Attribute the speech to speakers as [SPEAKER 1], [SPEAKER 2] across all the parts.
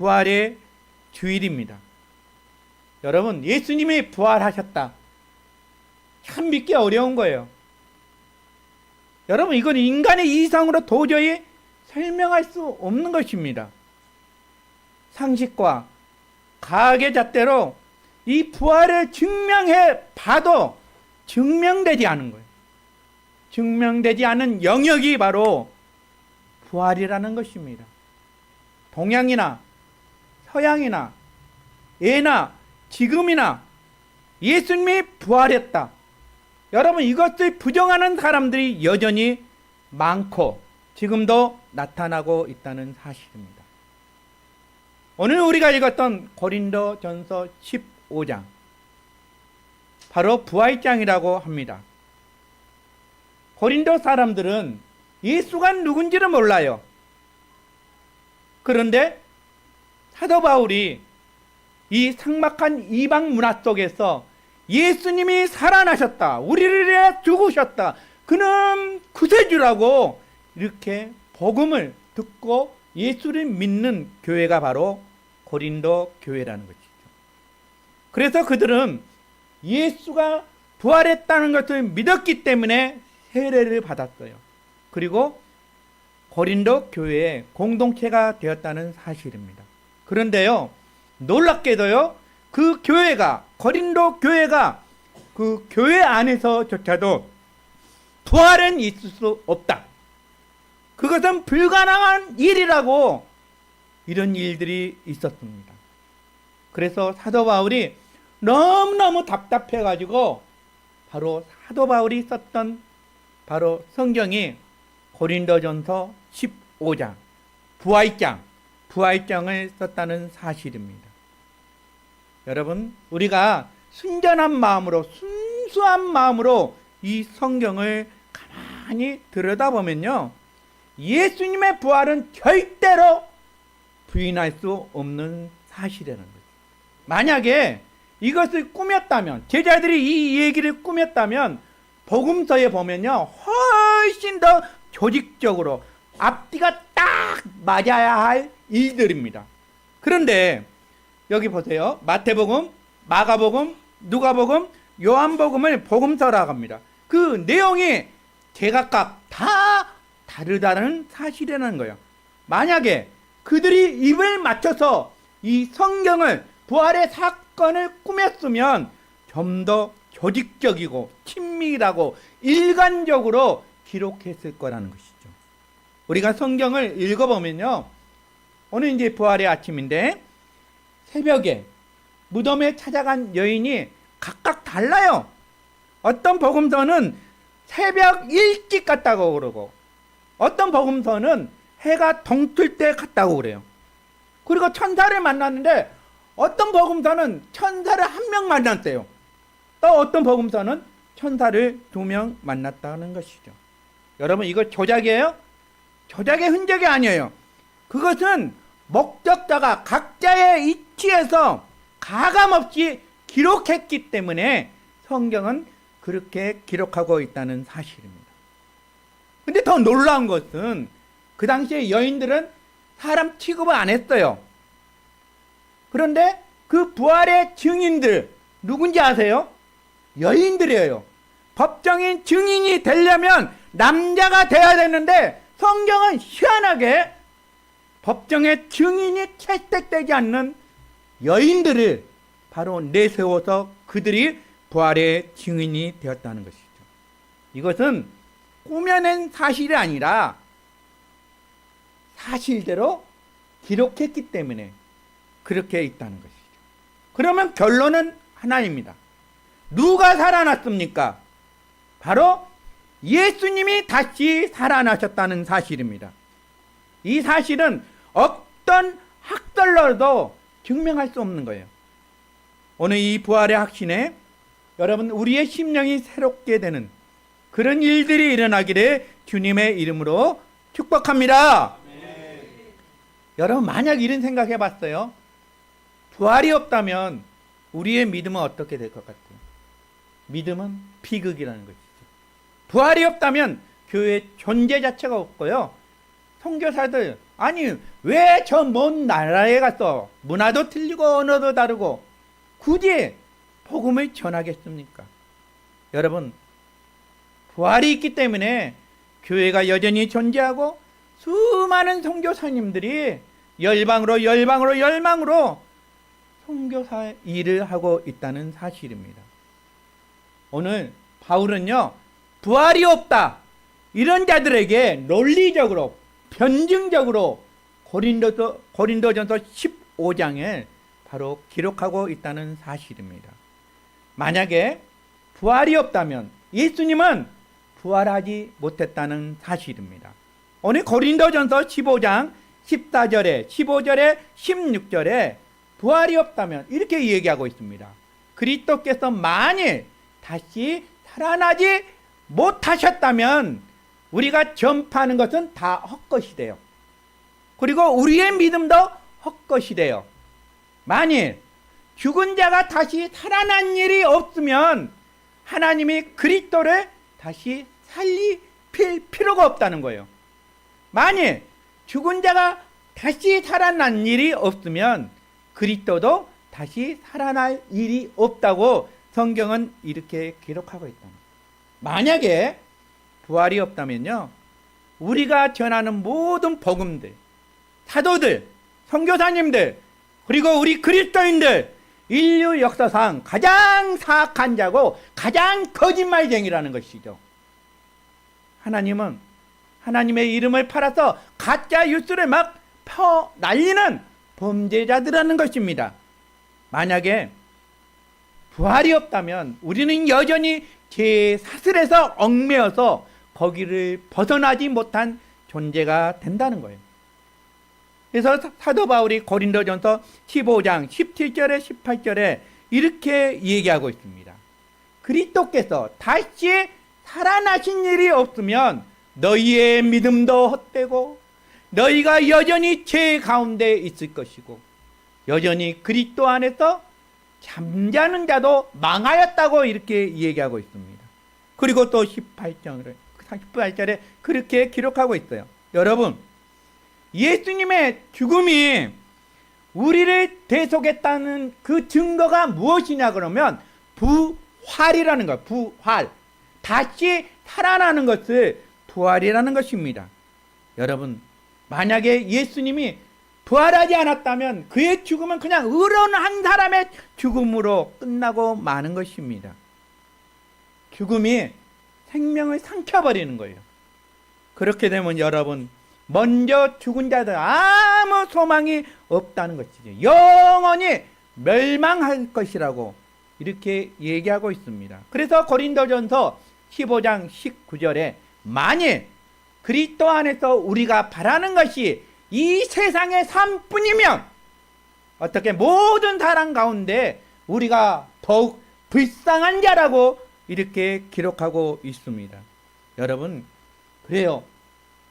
[SPEAKER 1] 부활의 주일입니다. 여러분, 예수님이 부활하셨다. 참 믿기 어려운 거예요. 여러분, 이건 인간의 이성으로 도저히 설명할 수 없는 것입니다. 상식과 과학의 잣대로 이 부활을 증명해 봐도 증명되지 않은 거예요. 증명되지 않은 영역이 바로 부활이라는 것입니다. 동양이나 서양이나 예나 지금이나 예수님이 부활했다. 여러분, 이것을 부정하는 사람들이 여전히 많고 지금도 나타나고 있다는 사실입니다. 오늘 우리가 읽었던 고린도전서 15장, 바로 부활장이라고 합니다. 고린도 사람들은 예수가 누군지를 몰라요. 그런데 사도 바울이 이 삭막한 이방 문화 속에서 예수님이 살아나셨다, 우리를 위해 죽으셨다, 그는 구세주라고 이렇게 복음을 듣고 예수를 믿는 교회가 바로 고린도 교회라는 것이죠. 그래서 그들은 예수가 부활했다는 것을 믿었기 때문에 세례를 받았어요. 그리고 고린도 교회의 공동체가 되었다는 사실입니다. 그런데요, 놀랍게도요, 그 교회가, 고린도 교회가 그 교회 안에서조차도 부활은 있을 수 없다, 그것은 불가능한 일이라고, 이런 일들이 있었습니다. 그래서 사도 바울이 너무너무 답답해가지고 바로 사도 바울이 썼던 바로 성경이 고린도전서 15장 부활장을 썼다는 사실입니다. 여러분, 우리가 순전한 마음으로, 순수한 마음으로 이 성경을 가만히 들여다보면요, 예수님의 부활은 절대로 부인할 수 없는 사실이라는 거죠. 만약에 이것을 꾸몄다면, 제자들이 이 얘기를 꾸몄다면 복음서에 보면요, 훨씬 더 조직적으로 앞뒤가 딱 맞아야 할 일들입니다. 그런데 여기 보세요. 마태복음, 마가복음, 누가복음, 요한복음을 복음서라고 합니다. 그 내용이 제각각 다 다르다는 사실이라는 거예요. 만약에 그들이 입을 맞춰서 이 성경을, 부활의 사건을 꾸몄으면 좀 더 조직적이고 친밀하고 일관적으로 기록했을 거라는 것이죠. 우리가 성경을 읽어보면요, 오늘 이제 부활의 아침인데 새벽에 무덤에 찾아간 여인이 각각 달라요. 어떤 복음서는 새벽 일찍 갔다고 그러고, 어떤 복음서는 해가 동틀 때 갔다고 그래요. 그리고 천사를 만났는데 어떤 복음서는 천사를 1명 만났대요. 또 어떤 복음서는 천사를 2명 만났다는 것이죠. 여러분, 이거 조작이에요? 조작의 흔적이 아니에요. 그것은 목적자가 각자의 이치에서 가감없이 기록했기 때문에 성경은 그렇게 기록하고 있다는 사실입니다. 근데 더 놀라운 것은 그 당시에 여인들은 사람 취급을 안 했어요. 그런데 그 부활의 증인들 누군지 아세요? 여인들이에요. 법정인 증인이 되려면 남자가 돼야 되는데 성경은 희한하게 법정의 증인이 채택되지 않는 여인들을 바로 내세워서 그들이 부활의 증인이 되었다는 것이죠. 이것은 꾸며낸 사실이 아니라 사실대로 기록했기 때문에 그렇게 있다는 것이죠. 그러면 결론은 하나입니다. 누가 살아났습니까? 바로 예수님이 다시 살아나셨다는 사실입니다. 이 사실은 어떤 학설로도 증명할 수 없는 거예요. 오늘 이 부활의 확신에 여러분, 우리의 심령이 새롭게 되는 그런 일들이 일어나기를 주님의 이름으로 축복합니다. 네. 여러분, 만약 이런 생각 해봤어요? 부활이 없다면 우리의 믿음은 어떻게 될 것 같아요? 믿음은 비극이라는 것이죠. 부활이 없다면 교회의 존재 자체가 없고요, 선교사들 아니 왜 저 먼 나라에 가서 문화도 틀리고 언어도 다르고 굳이 복음을 전하겠습니까? 여러분, 부활이 있기 때문에 교회가 여전히 존재하고 수많은 선교사님들이 열방으로 선교사 일을 하고 있다는 사실입니다. 오늘 바울은요, 부활이 없다 이런 자들에게 논리적으로 변증적으로 고린도전서 15장에 바로 기록하고 있다는 사실입니다. 만약에 부활이 없다면 예수님은 부활하지 못했다는 사실입니다. 오늘 고린도전서 15장 14절에 15절에 16절에 부활이 없다면 이렇게 얘기하고 있습니다. 그리스도께서 만일 다시 살아나지 못하셨다면 우리가 전파하는 것은 다 헛것이 돼요. 그리고 우리의 믿음도 헛것이 돼요. 만일 죽은 자가 다시 살아난 일이 없으면 하나님이 그리스도를 다시 살리필 필요가 없다는 거예요. 만일 죽은 자가 다시 살아난 일이 없으면 그리스도도 다시 살아날 일이 없다고 성경은 이렇게 기록하고 있다. 만약에 부활이 없다면요, 우리가 전하는 모든 복음들, 사도들, 선교사님들, 그리고 우리 그리스도인들, 인류 역사상 가장 사악한 자고 가장 거짓말쟁이라는 것이죠. 하나님은 하나님의 이름을 팔아서 가짜 뉴스를 막 날리는 범죄자들이라는 것입니다. 만약에 부활이 없다면 우리는 여전히 죄의 사슬에서 얽매여서 거기를 벗어나지 못한 존재가 된다는 거예요. 그래서 사도 바울이 고린도전서 15장 17절에 18절에 이렇게 얘기하고 있습니다. 그리스도께서 다시 살아나신 일이 없으면 너희의 믿음도 헛되고 너희가 여전히 죄 가운데 있을 것이고 여전히 그리스도 안에서 잠자는 자도 망하였다고 이렇게 얘기하고 있습니다. 그리고 또 18절에 그렇게 기록하고 있어요. 여러분, 예수님의 죽음이 우리를 대속했다는 그 증거가 무엇이냐 그러면 부활이라는 거예요. 부활. 다시 살아나는 것을 부활이라는 것입니다. 여러분, 만약에 예수님이 부활하지 않았다면 그의 죽음은 그냥 의로운 한 사람의 죽음으로 끝나고 마는 것입니다. 죽음이 생명을 삼켜버리는 거예요. 그렇게 되면 여러분, 먼저 죽은 자들 아무 소망이 없다는 것이죠. 영원히 멸망할 것이라고 이렇게 얘기하고 있습니다. 그래서 고린도전서 15장 19절에 만일 그리스도 안에서 우리가 바라는 것이 이 세상의 삶뿐이면 어떻게 모든 사람 가운데 우리가 더욱 불쌍한 자라고 이렇게 기록하고 있습니다. 여러분, 그래요.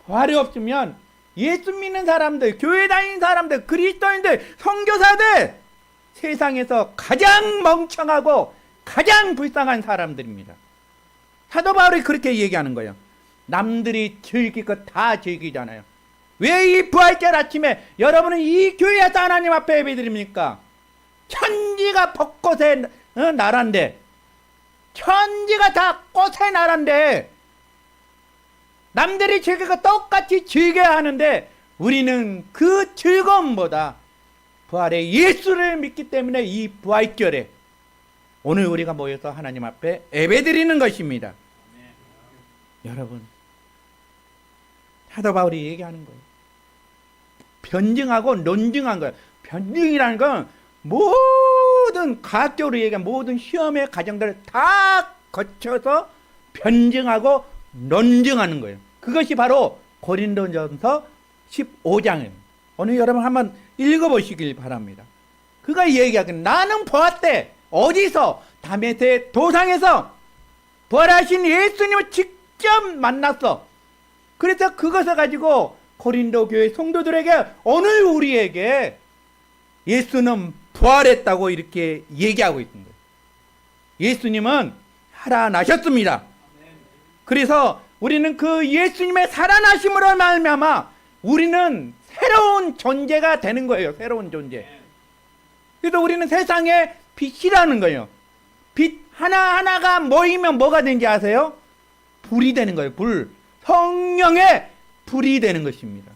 [SPEAKER 1] 부활이 없으면 예수 믿는 사람들, 교회 다니는 사람들, 그리스도인들, 선교사들 세상에서 가장 멍청하고 가장 불쌍한 사람들입니다. 사도 바울이 그렇게 얘기하는 거예요. 남들이 즐길 것 다 즐기잖아요. 왜 이 부활절 아침에 여러분은 이 교회에서 하나님 앞에 예배드립니까? 천지가 벚꽃의 나라인데, 천지가 다 꽃의 나라인데 남들이 즐길 것 똑같이 즐겨야 하는데 우리는 그 즐거움보다 부활의 예수를 믿기 때문에 이 부활절에 오늘 우리가 모여서 하나님 앞에 예배드리는 것입니다. 여러분, 사도 바울이 얘기하는 거예요. 변증하고 논증한 거예요. 변증이라는 건 모든 과학적으로 얘기한 모든 시험의 과정들을 다 거쳐서 변증하고 논증하는 거예요. 그것이 바로 고린도전서 15장입니다. 오늘 여러분 한번 읽어보시길 바랍니다. 그가 얘기하기를 나는 보았대. 어디서? 다메섹 도상에서 부활하신 예수님을 직접 만났어. 그래서 그것을 가지고 고린도 교회 성도들에게 오늘 우리에게 예수는 부활했다고 이렇게 얘기하고 있는 거예요. 예수님은 살아나셨습니다. 그래서 우리는 그 예수님의 살아나심으로 말미암아 우리는 새로운 존재가 되는 거예요. 새로운 존재. 그래서 우리는 세상의 빛이라는 거예요. 빛 하나하나가 모이면 뭐가 되는지 아세요? 불이 되는 거예요. 불. 성령의 불이 되는 것입니다.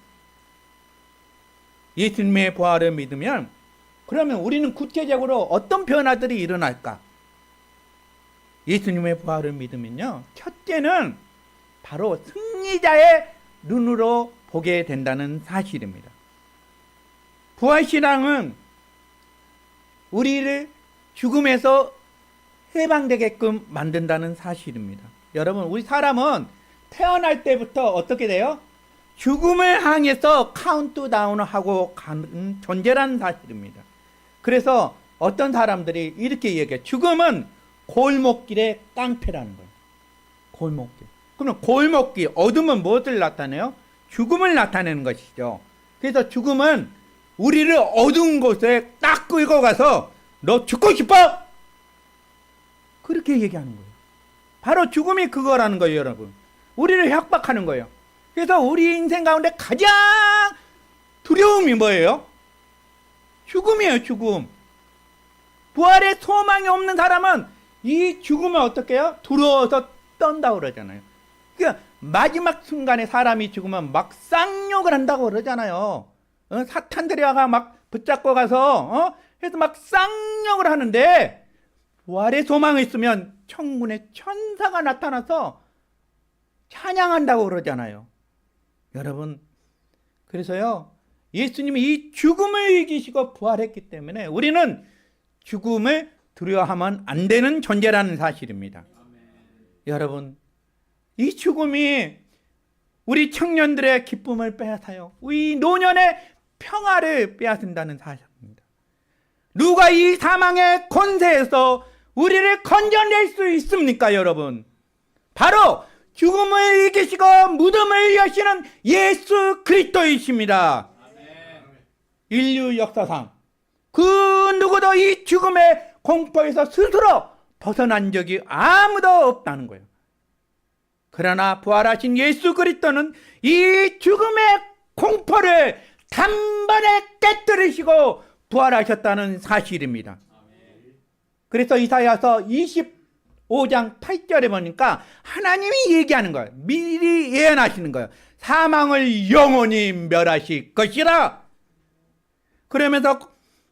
[SPEAKER 1] 예수님의 부활을 믿으면 그러면 우리는 구체적으로 어떤 변화들이 일어날까? 예수님의 부활을 믿으면요, 첫째는 바로 승리자의 눈으로 보게 된다는 사실입니다. 부활신앙은 우리를 죽음에서 해방되게끔 만든다는 사실입니다. 여러분, 우리 사람은 태어날 때부터 어떻게 돼요? 죽음을 향해서 카운트다운을 하고 가는 존재라는 사실입니다. 그래서 어떤 사람들이 이렇게 얘기해요. 죽음은 골목길의 깡패라는 거예요. 골목길. 그러면 골목길, 어둠은 무엇을 나타내요? 죽음을 나타내는 것이죠. 그래서 죽음은 우리를 어두운 곳에 딱 끌고 가서 너 죽고 싶어? 그렇게 얘기하는 거예요. 바로 죽음이 그거라는 거예요, 여러분. 우리를 협박하는 거예요. 그래서 우리 인생 가운데 가장 두려움이 뭐예요? 죽음이에요, 죽음. 부활의 소망이 없는 사람은 이 죽음을 어떻게 해요? 두려워서 떤다고 그러잖아요. 그러니까 마지막 순간에 사람이 죽으면 막 쌍욕을 한다고 그러잖아요. 사탄들이 와가 막 붙잡고 가서 해서 막 쌍욕을 하는데, 부활의 소망이 있으면 천군의 천사가 나타나서 찬양한다고 그러잖아요. 여러분, 그래서요, 예수님이 이 죽음을 이기시고 부활했기 때문에 우리는 죽음을 두려워하면 안 되는 존재라는 사실입니다. 여러분, 이 죽음이 우리 청년들의 기쁨을 빼앗아요. 우리 노년의 평화를 빼앗는다는 사실입니다. 누가 이 사망의 권세에서 우리를 건져낼 수 있습니까, 여러분? 바로 죽음을 이기시고 무덤을 여시는 예수 그리스도이십니다. 인류 역사상 그 누구도 이 죽음의 공포에서 스스로 벗어난 적이 아무도 없다는 거예요. 그러나 부활하신 예수 그리스도는 이 죽음의 공포를 단번에 깨뜨리시고 부활하셨다는 사실입니다. 그래서 이사야서 25장 8절에 보니까 하나님이 얘기하는 거예요. 미리 예언하시는 거예요. 사망을 영원히 멸하실 것이라. 그러면서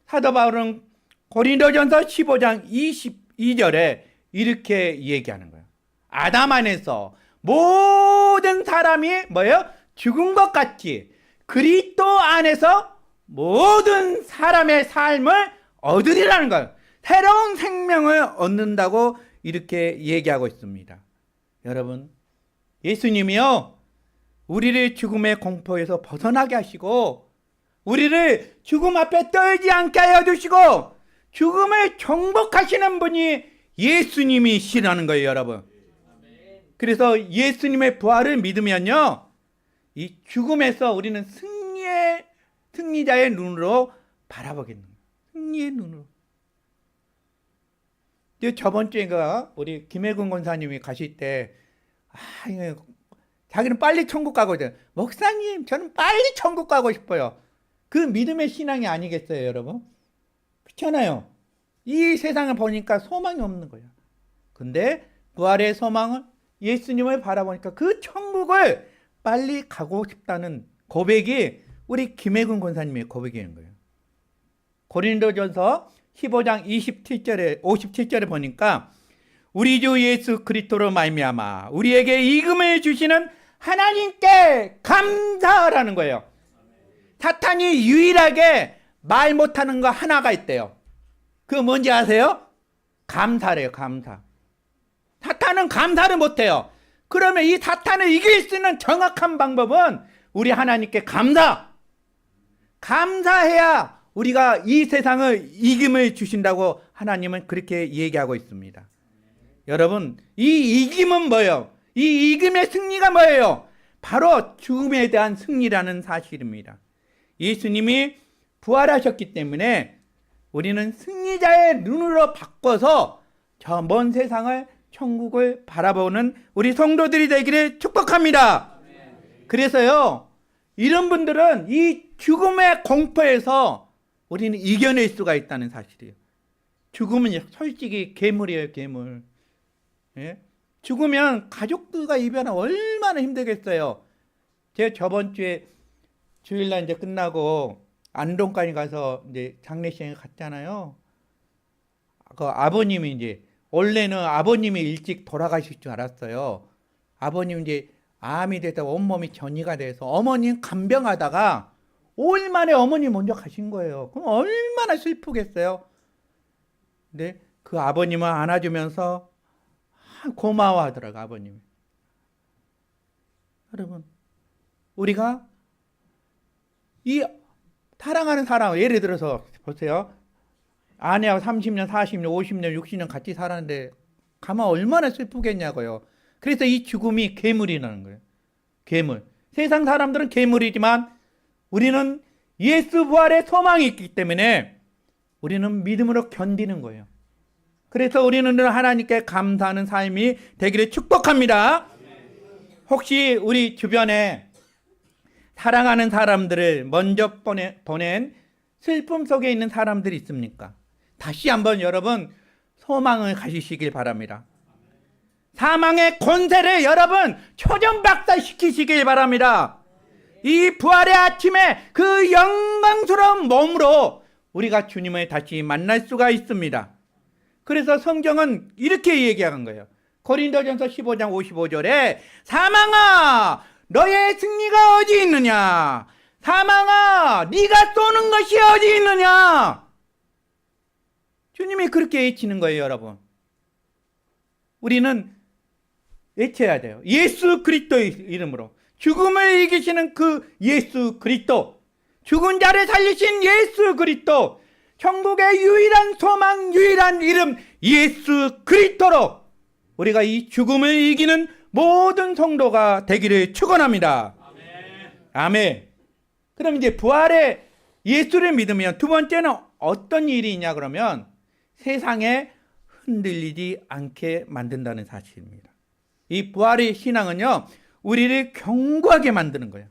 [SPEAKER 1] 사도 바울은 고린도전서 15장 22절에 이렇게 얘기하는 거예요. 아담 안에서 모든 사람이 뭐예요? 죽은 것 같이 그리스도 안에서 모든 사람의 삶을 얻으리라는 거예요. 새로운 생명을 얻는다고 이렇게 얘기하고 있습니다. 여러분, 예수님이요, 우리를 죽음의 공포에서 벗어나게 하시고 우리를 죽음 앞에 떨지 않게 하여 주시고 죽음을 정복하시는 분이 예수님이시라는 거예요, 여러분. 그래서 예수님의 부활을 믿으면요, 이 죽음에서 우리는 승리자의 눈으로 바라보겠는 거예요. 승리의 눈으로. 저번 주인가 우리 김혜근 권사님이 가실 때 자기는 빨리 천국 가고 있어요. 목사님, 저는 빨리 천국 가고 싶어요. 그 믿음의 신앙이 아니겠어요, 여러분? 그렇잖아요. 이 세상을 보니까 소망이 없는 거예요. 근데 부활의 소망은 예수님을 바라보니까 그 천국을 빨리 가고 싶다는 고백이 우리 김혜근 권사님의 고백인 거예요. 고린도전서 15장 57절에 보니까 우리 주 예수 그리스도로 말미암아 우리에게 이금을 주시는 하나님께 감사하라는 거예요. 사탄이 유일하게 말 못하는 거 하나가 있대요. 그거 뭔지 아세요? 감사래요, 감사. 사탄은 감사를 못해요. 그러면 이 사탄을 이길 수 있는 정확한 방법은 우리 하나님께 감사해야 우리가 이 세상을 이김을 주신다고 하나님은 그렇게 얘기하고 있습니다. 여러분, 이 이김은 뭐예요? 이 이김의 승리가 뭐예요? 바로 죽음에 대한 승리라는 사실입니다. 예수님이 부활하셨기 때문에 우리는 승리자의 눈으로 바꿔서 저 먼 세상을, 천국을 바라보는 우리 성도들이 되기를 축복합니다. 그래서요, 이런 분들은 이 죽음의 공포에서 우리는 이겨낼 수가 있다는 사실이에요. 죽음은 솔직히 괴물이에요, 괴물. 예? 죽으면 가족들과 이별은 얼마나 힘들겠어요. 제가 저번 주에 주일날 이제 끝나고 안동까지 가서 이제 장례식에 갔잖아요. 그 아버님이 이제 원래는 아버님이 일찍 돌아가실 줄 알았어요. 아버님 이제 암이 돼서 온몸이 전이가 돼서 어머님 간병하다가 5일 만에 어머니 먼저 가신 거예요. 그럼 얼마나 슬프겠어요. 근데 그 아버님을 안아주면서 고마워하더라고 아버님이. 여러분, 우리가 이 사랑하는 사람, 예를 들어서 보세요. 아내하고 30년, 40년, 50년, 60년 같이 살았는데 가만 얼마나 슬프겠냐고요. 그래서 이 죽음이 괴물이라는 거예요. 괴물. 세상 사람들은 괴물이지만 우리는 예수 부활의 소망이 있기 때문에 우리는 믿음으로 견디는 거예요. 그래서 우리는 늘 하나님께 감사하는 삶이 되기를 축복합니다. 혹시 우리 주변에 사랑하는 사람들을 먼저 보낸 슬픔 속에 있는 사람들이 있습니까? 다시 한번 여러분 소망을 가지시길 바랍니다. 사망의 권세를 여러분 초전박살시키시길 바랍니다. 이 부활의 아침에 그 영광스러운 몸으로 우리가 주님을 다시 만날 수가 있습니다. 그래서 성경은 이렇게 얘기한 거예요. 고린도전서 15장 55절에 사망아 너의 승리가 어디 있느냐? 사망아 네가 쏘는 것이 어디 있느냐? 주님이 그렇게 외치는 거예요, 여러분. 우리는 외쳐야 돼요. 예수 그리스도의 이름으로. 죽음을 이기시는 그 예수 그리스도, 죽은 자를 살리신 예수 그리스도, 천국의 유일한 소망, 유일한 이름 예수 그리스도로 우리가 이 죽음을 이기는 모든 성도가 되기를 축원합니다. 아멘. 아멘. 그럼 이제 부활의 예수를 믿으면 두 번째는 어떤 일이 있냐 그러면 세상에 흔들리지 않게 만든다는 사실입니다. 이 부활의 신앙은요, 우리를 견고하게 만드는 거예요.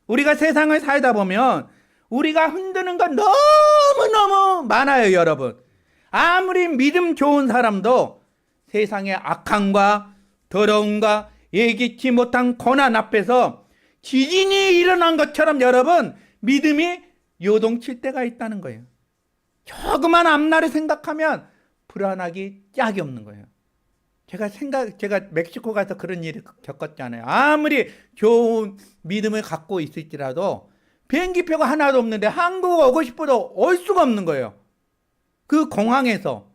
[SPEAKER 1] 우리가 세상을 살다 보면 우리가 흔드는 건 너무너무 많아요, 여러분. 아무리 믿음 좋은 사람도 세상의 악함과 더러움과 예기치 못한 고난 앞에서 지진이 일어난 것처럼 여러분 믿음이 요동칠 때가 있다는 거예요. 조그만 앞날을 생각하면 불안하기 짝이 없는 거예요. 제가 멕시코 가서 그런 일을 겪었잖아요. 아무리 좋은 믿음을 갖고 있을지라도 비행기표가 하나도 없는데 한국 오고 싶어도 올 수가 없는 거예요. 그 공항에서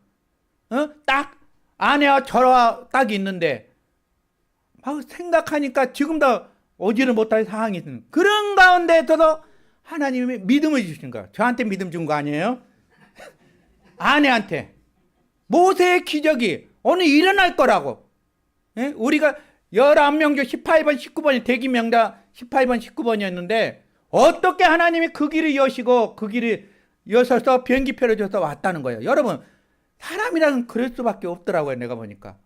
[SPEAKER 1] 딱 아내와 저와 딱 있는데 막 생각하니까 지금도 오지를 못할 상황이 있는 그런 가운데에서도 하나님이 믿음을 주신 거예요. 저한테 믿음 준 거 아니에요? 아내한테 모세의 기적이 오늘 일어날 거라고. 예? 우리가 11명 중 18번 19번이 대기 명단 18번 19번이었는데 어떻게 하나님이 그 길을 여시고 그 길을 여셔서 비행기표를 줘서 왔다는 거예요. 여러분 사람이란 그럴 수밖에 없더라고요. 내가 보니까.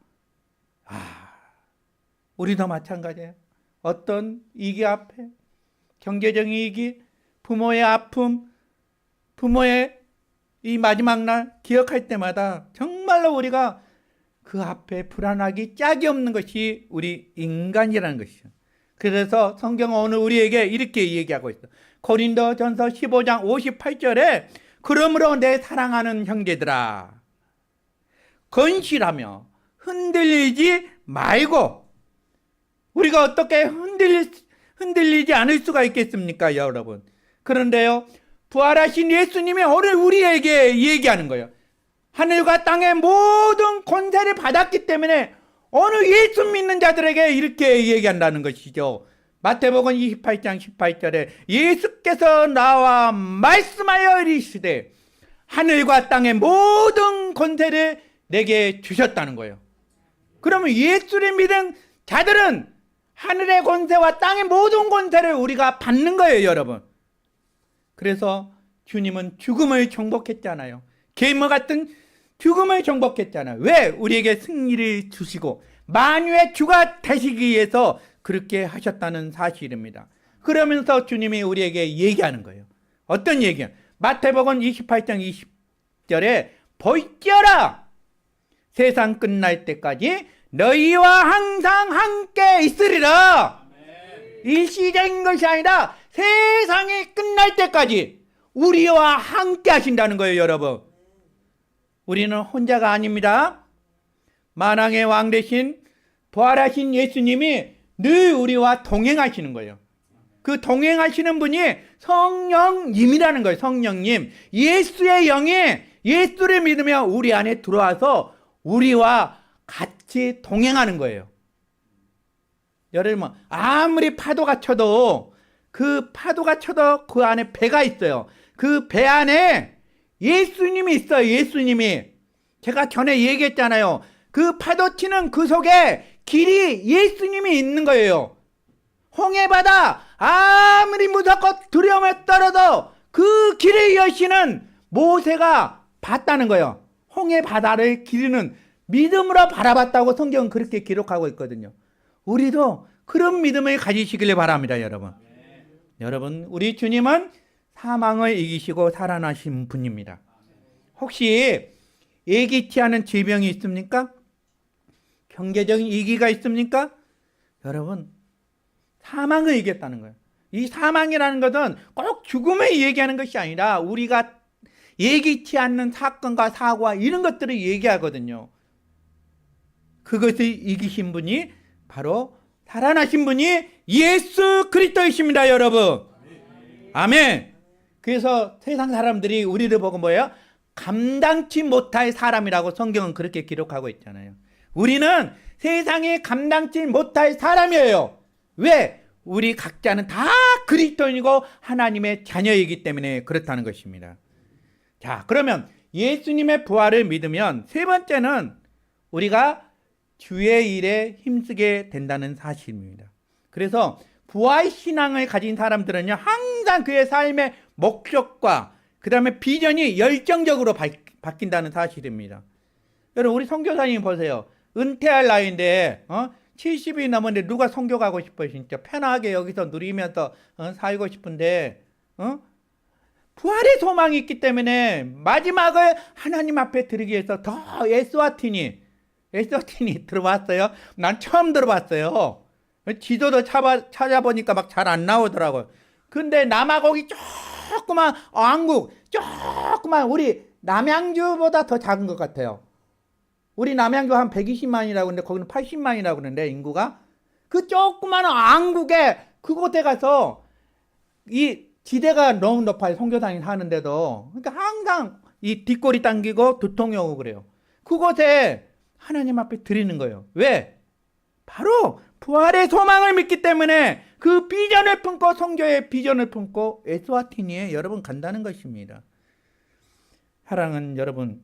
[SPEAKER 1] 우리도 마찬가지예요. 어떤 위기 앞에 경제적인 위기, 부모의 아픔, 부모의 이 마지막 날 기억할 때마다 정말로 우리가 그 앞에 불안하기 짝이 없는 것이 우리 인간이라는 것이죠. 그래서 성경은 오늘 우리에게 이렇게 얘기하고 있어요. 고린도전서 15장 58절에 그러므로 내 사랑하는 형제들아 건실하며 흔들리지 말고. 우리가 어떻게 흔들리지 않을 수가 있겠습니까, 여러분? 그런데요, 부활하신 예수님이 오늘 우리에게 얘기하는 거예요. 하늘과 땅의 모든 권세를 받았기 때문에 오늘 예수 믿는 자들에게 이렇게 얘기한다는 것이죠. 마태복음 28장 18절에 예수께서 나와 말씀하여 이르시되 하늘과 땅의 모든 권세를 내게 주셨다는 거예요. 그러면 예수를 믿은 자들은 하늘의 권세와 땅의 모든 권세를 우리가 받는 거예요, 여러분. 그래서 주님은 죽음을 정복했잖아요. 괴물 같은 죽음을 정복했잖아요. 왜? 우리에게 승리를 주시고 만유의 주가 되시기 위해서 그렇게 하셨다는 사실입니다. 그러면서 주님이 우리에게 얘기하는 거예요. 어떤 얘기야? 마태복음 28장 20절에 보이켜라, 세상 끝날 때까지 너희와 항상 함께 있으리라. 일시적인 것이 아니라 세상이 끝날 때까지 우리와 함께 하신다는 거예요. 여러분, 우리는 혼자가 아닙니다. 만왕의 왕 되신 부활하신 예수님이 늘 우리와 동행하시는 거예요. 그 동행하시는 분이 성령님이라는 거예요. 성령님, 예수의 영이 예수를 믿으며 우리 안에 들어와서 우리와 같이 동행하는 거예요. 여러분, 아무리 파도가 쳐도 그 안에 배가 있어요. 그 배 안에 예수님이 있어요. 예수님이. 제가 전에 얘기했잖아요. 그 파도 치는 그 속에 길이 예수님이 있는 거예요. 홍해바다 아무리 무섭고 두려움에 떨어도 그 길을 여시는 모세가 봤다는 거예요. 홍해바다를 기르는 믿음으로 바라봤다고 성경은 그렇게 기록하고 있거든요. 우리도 그런 믿음을 가지시길 바랍니다. 여러분, 우리 주님은 사망을 이기시고 살아나신 분입니다. 혹시 예기치 않은 질병이 있습니까? 경제적인 위기가 있습니까? 여러분, 사망을 이겼다는 거예요. 이 사망이라는 것은 꼭 죽음을 얘기하는 것이 아니라 우리가 예기치 않는 사건과 사고와 이런 것들을 얘기하거든요. 그것을 이기신 분이 바로 살아나신 분이 예수 그리스도이십니다. 여러분, 아멘. 그래서 세상 사람들이 우리를 보고 뭐예요? 감당치 못할 사람이라고 성경은 그렇게 기록하고 있잖아요. 우리는 세상에 감당치 못할 사람이에요. 왜? 우리 각자는 다 그리스도인이고 하나님의 자녀이기 때문에 그렇다는 것입니다. 자, 그러면 예수님의 부활을 믿으면 세 번째는 우리가 주의 일에 힘쓰게 된다는 사실입니다. 그래서 부활 신앙을 가진 사람들은요, 항상 그의 삶의 목적과 그 다음에 비전이 열정적으로 바뀐다는 사실입니다. 여러분, 우리 선교사님 보세요. 은퇴할 나이인데 70이 넘었는데 누가 선교 가고 싶어요? 진짜 편하게 여기서 누리면서 살고 싶은데 부활의 소망이 있기 때문에 마지막을 하나님 앞에 드리기 위해서 더 에스와티니 들어봤어요? 난 처음 들어봤어요. 지도도 찾아보니까 막 잘 안 나오더라고요. 근데 남아공이 조그만 왕국, 조그만 우리 남양주보다 더 작은 것 같아요. 우리 남양주 한 120만이라고 하는데 거기는 80만이라고 그러는데 인구가 그 조그만 왕국에 그곳에 가서 이 지대가 너무 높아요. 선교사님 사는데도. 그러니까 항상 이 뒷골이 당기고 두통이 오고 그래요. 그곳에 하나님 앞에 드리는 거예요. 왜? 바로 부활의 소망을 믿기 때문에 그 비전을 품고 선교의 비전을 품고 에스와티니에 여러분 간다는 것입니다. 사랑하는 여러분,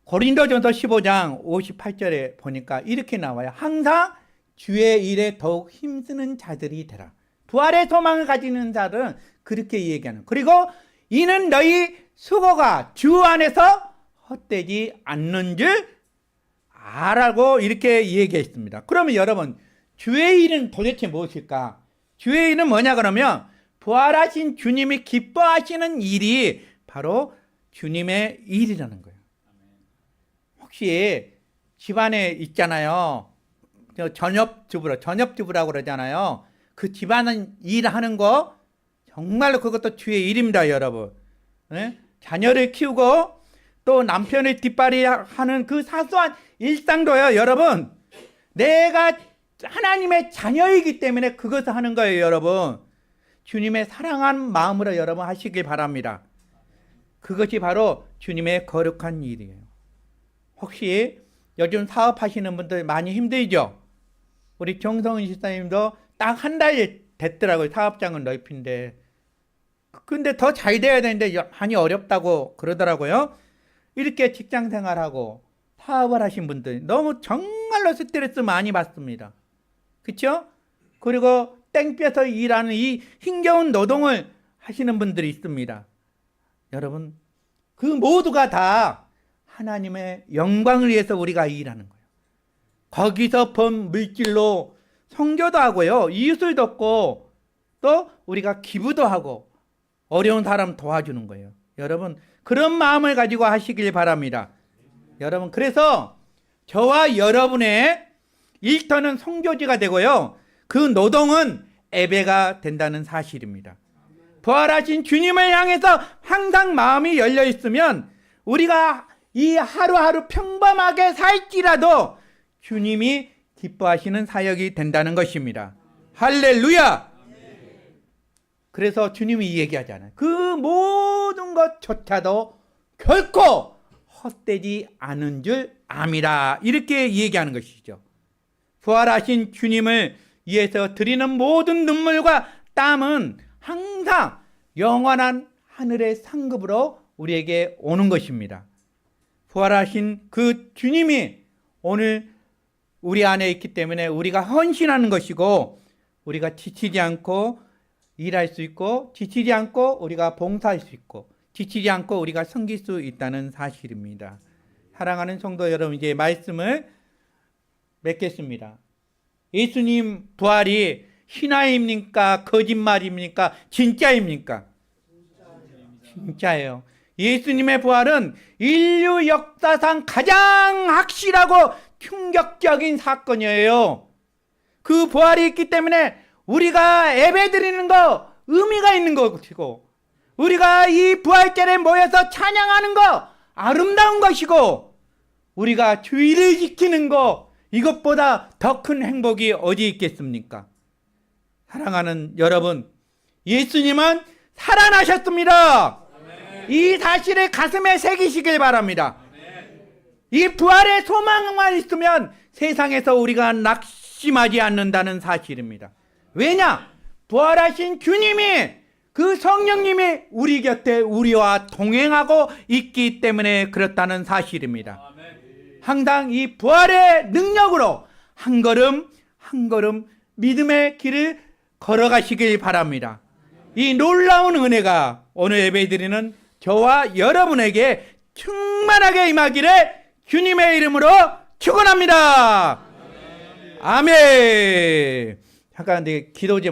[SPEAKER 1] 고린도전서 15장 58절에 보니까 이렇게 나와요. 항상 주의 일에 더욱 힘쓰는 자들이 되라. 부활의 소망을 가지는 자들은 그렇게 얘기하는. 그리고 이는 너희 수고가 주 안에서 헛되지 않는 줄 아라고 이렇게 얘기했습니다. 그러면 여러분, 주의 일은 도대체 무엇일까? 주의 일은 뭐냐 그러면 부활하신 주님이 기뻐하시는 일이 바로 주님의 일이라는 거예요. 혹시 집안에 있잖아요. 전업주부라고 그러잖아요. 그 집안 일하는 거 정말로 그것도 주의 일입니다, 여러분. 네? 자녀를 키우고 또 남편을 뒷바리하는 그 사소한 일상도요, 여러분. 내가 하나님의 자녀이기 때문에 그것을 하는 거예요, 여러분. 주님의 사랑한 마음으로 여러분 하시길 바랍니다. 그것이 바로 주님의 거룩한 일이에요. 혹시 요즘 사업하시는 분들 많이 힘들죠? 우리 정성은 집사님도 딱 한 달 됐더라고요. 사업장은 넓힌데. 근데 더 잘 돼야 되는데 많이 어렵다고 그러더라고요. 이렇게 직장 생활하고 사업을 하신 분들 너무 정말로 스트레스 많이 받습니다. 그렇죠? 그리고 땡볕에서 일하는 이 힘겨운 노동을 하시는 분들이 있습니다. 여러분, 그 모두가 다 하나님의 영광을 위해서 우리가 일하는 거예요. 거기서 번 물질로 선교도 하고요, 이웃을 돕고 또 우리가 기부도 하고 어려운 사람 도와주는 거예요. 여러분 그런 마음을 가지고 하시길 바랍니다. 여러분 그래서 저와 여러분의 일터는 성교지가 되고요. 그 노동은 예배가 된다는 사실입니다. 부활하신 주님을 향해서 항상 마음이 열려 있으면 우리가 이 하루하루 평범하게 살지라도 주님이 기뻐하시는 사역이 된다는 것입니다. 할렐루야! 그래서 주님이 이 얘기하잖아요. 그 모든 것조차도 결코 헛되지 않은 줄 암이라. 이렇게 얘기하는 것이죠. 부활하신 주님을 위해서 드리는 모든 눈물과 땀은 항상 영원한 하늘의 상급으로 우리에게 오는 것입니다. 부활하신 그 주님이 오늘 우리 안에 있기 때문에 우리가 헌신하는 것이고 우리가 지치지 않고 일할 수 있고 지치지 않고 우리가 봉사할 수 있고 지치지 않고 우리가 섬길 수 있다는 사실입니다. 사랑하는 성도 여러분, 이제 말씀을 맺겠습니다. 예수님 부활이 신화입니까? 거짓말입니까? 진짜입니까? 진짜예요. 예수님의 부활은 인류 역사상 가장 확실하고 충격적인 사건이에요. 그 부활이 있기 때문에 우리가 예배드리는 거 의미가 있는 것이고 우리가 이 부활절에 모여서 찬양하는 거 아름다운 것이고 우리가 주의를 지키는 거 이것보다 더 큰 행복이 어디 있겠습니까? 사랑하는 여러분, 예수님은 살아나셨습니다. 이 사실을 가슴에 새기시길 바랍니다. 이 부활의 소망만 있으면 세상에서 우리가 낙심하지 않는다는 사실입니다. 왜냐? 부활하신 주님이 그 성령님이 우리 곁에 우리와 동행하고 있기 때문에 그렇다는 사실입니다. 항상 이 부활의 능력으로 한 걸음 한 걸음 믿음의 길을 걸어가시길 바랍니다. 이 놀라운 은혜가 오늘 예배드리는 저와 여러분에게 충만하게 임하기를 주님의 이름으로 축원합니다. 아멘. 잠깐 기도 좀